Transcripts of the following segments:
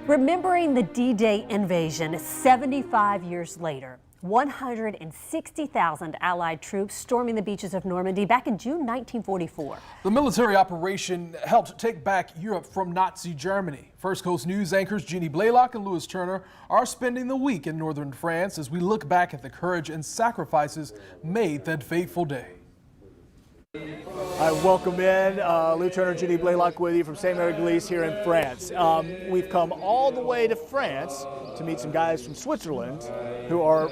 Remembering the D-Day invasion 75 years later, 160,000 Allied troops storming the beaches of Normandy back in June 1944. The military operation helped take back Europe from Nazi Germany. First Coast News anchors Jeannie Blaylock and Louis Turner are spending the week in northern France as we look back at the courage and sacrifices made that fateful day. Hi, welcome in. Lou Turner, Jeannie Blaylock with you from St. Mary-Glise here in France. We've come all the way to France to meet some guys from Switzerland who are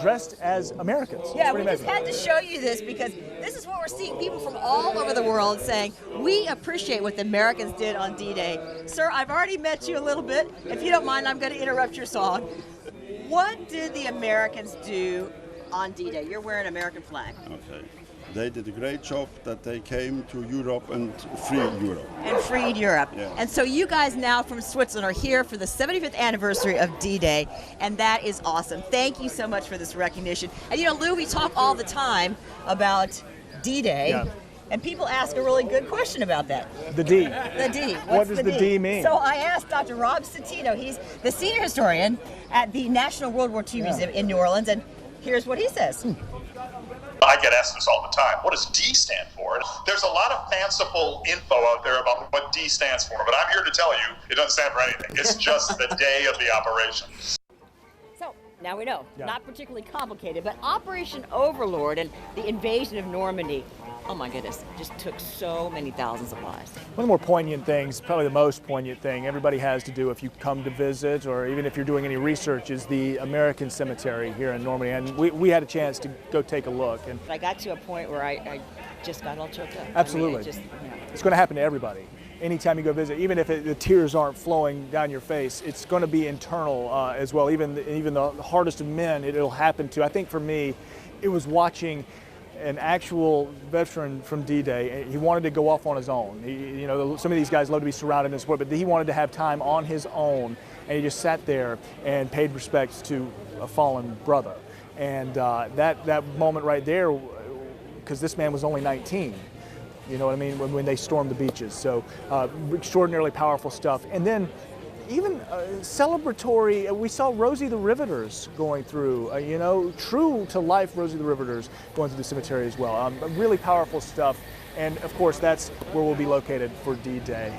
dressed as Americans. Yeah, we just had to show you this because this is what we're seeing, people from all over the world saying, we appreciate what the Americans did on D-Day. Sir, I've already met you a little bit. If you don't mind, I'm going to interrupt your song. What did the Americans do on D-Day? You're wearing an American flag. Okay. They did a great job that they came to Europe and freed Europe. And freed Europe. Yeah. And so you guys now from Switzerland are here for the 75th anniversary of D-Day, and that is awesome. Thank you so much for this recognition. And you know, Lou, we talk all the time about D-Day, Yeah. and people ask a really good question about that. The D. The D. What does the D mean? So I asked Dr. Rob Citino, he's the senior historian at the National World War II Museum in New Orleans, and here's what he says. I get asked this all the time. What does D stand for? There's a lot of fanciful info out there about what D stands for, but I'm here to tell you it doesn't stand for anything. It's just the day of the operation. So now we know, Yeah. not particularly complicated, but Operation Overlord and the invasion of Normandy, oh my goodness, just took so many thousands of lives. One of the more poignant things, probably the most poignant thing everybody has to do if you come to visit or even if you're doing any research is the American cemetery here in Normandy. And we had a chance to go take a look. And I got to a point where I just got all choked up. absolutely. I mean, It's going to happen to everybody. Anytime you go visit, even if the tears aren't flowing down your face, it's going to be internal as well. Even the hardest of men, it'll happen to. I think for me, it was watching an actual veteran from D-Day. He wanted to go off on his own. You know, some of these guys love to be surrounded in sport, but he wanted to have time on his own, and he just sat there and paid respects to a fallen brother. And that moment right there, because this man was only 19. You know what I mean? When they stormed the beaches. So extraordinarily powerful stuff. And then even celebratory, we saw Rosie the Riveters going through, you know, true to life Rosie the Riveters going through the cemetery as well. Really powerful stuff. And of course, that's where we'll be located for D-Day.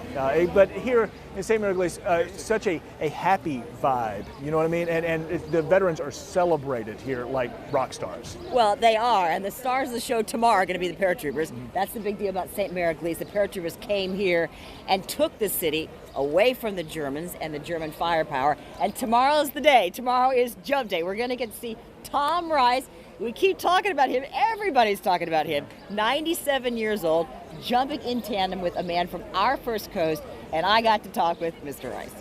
But here in St. Mary-Glise, such a happy vibe, you know what I mean? And the veterans are celebrated here like rock stars. Well, they are, and the stars of the show tomorrow are going to be the paratroopers. That's the big deal about St. Mary-Glise. The paratroopers came here and took the city away from the Germans and the German firepower. And tomorrow's the day. Tomorrow is Jump Day. We're going to get to see Tom Rice. We keep talking about him. Everybody's talking about him. 97 years old, jumping in tandem with a man from our First Coast, and I got to talk with Mr. Rice.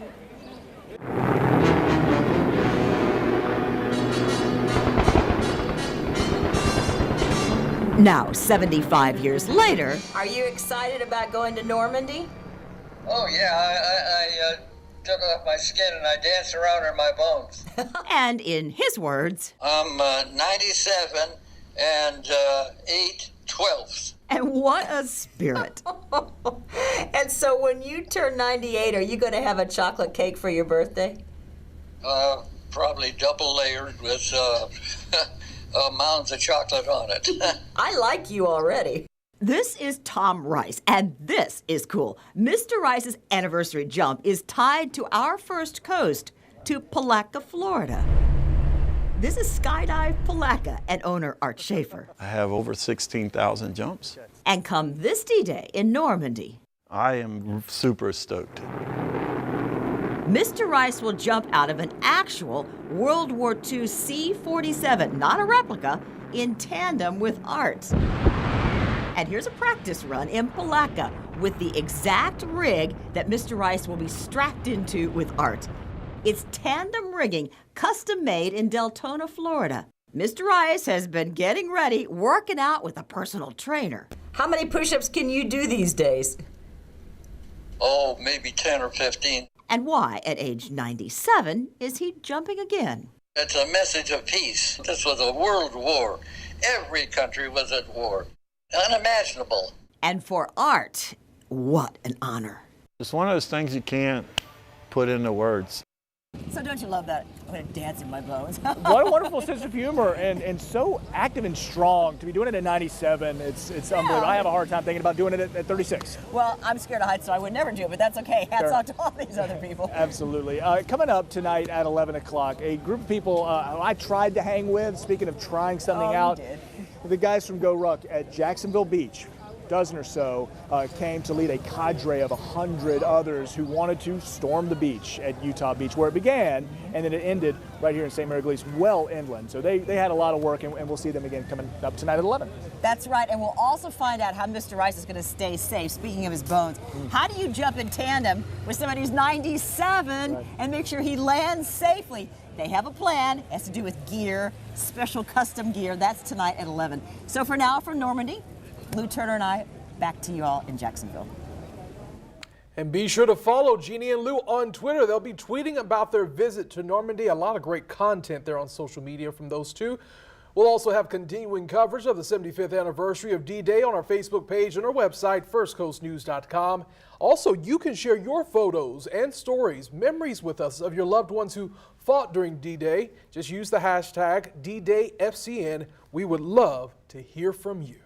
Now, 75 years later, are you excited about going to Normandy? Oh yeah, I took off my skin and I danced around in my bones. And in his words, I'm 97 and 8/12. and what a spirit. And so when you turn 98, are you going to have a chocolate cake for your birthday? Probably double layered with mounds of chocolate on it. I like you already. This is Tom Rice, and this is cool. Mr. Rice's anniversary jump is tied to our First Coast, to Palatka, Florida. This is Skydive Palatka and owner Art Schaefer. I have over 16,000 jumps. And come this D-Day in Normandy, I am super stoked. Mr. Rice will jump out of an actual World War II C-47, not a replica, in tandem with Art. And here's a practice run in Palatka with the exact rig that Mr. Rice will be strapped into with Art. It's tandem rigging, custom made in Deltona, Florida. Mr. Rice has been getting ready, working out with a personal trainer. How many push-ups can you do these days? Oh, maybe 10 or 15. And why, at age 97, is he jumping again? It's a message of peace. This was a world war. Every country was at war. Unimaginable. And for Art, what an honor. It's one of those things you can't put into words. So don't you love that? I'm going to dance in my bones. What a wonderful sense of humor and so active and strong. To be doing it at 97, it's unbelievable. I have a hard time thinking about doing it at 36. Well, I'm scared of heights, so I would never do it, but that's okay. Hats off to all these other people. Absolutely. Coming up tonight at 11 o'clock, a group of people I tried to hang with, speaking of trying something out, the guys from Go Ruck at Jacksonville Beach. Dozen or so came to lead a cadre of 100 others who wanted to storm the beach at Utah Beach, where it began, and then it ended right here in St. Mary Glees, well inland. So they had a lot of work, and we'll see them again coming up tonight at 11. That's right, and we'll also find out how Mr. Rice is going to stay safe. Speaking of his bones, how do you jump in tandem with somebody who's 97 and make sure he lands safely? They have a plan. It has to do with gear, special custom gear. That's tonight at 11. So for now, from Normandy, Lou Turner and I, back to you all in Jacksonville. And be sure to follow Jeannie and Lou on Twitter. They'll be tweeting about their visit to Normandy. A lot of great content there on social media from those two. We'll also have continuing coverage of the 75th anniversary of D-Day on our Facebook page and our website, firstcoastnews.com. Also, you can share your photos and stories, memories with us of your loved ones who fought during D-Day. Just use the hashtag D-DayFCN. We would love to hear from you.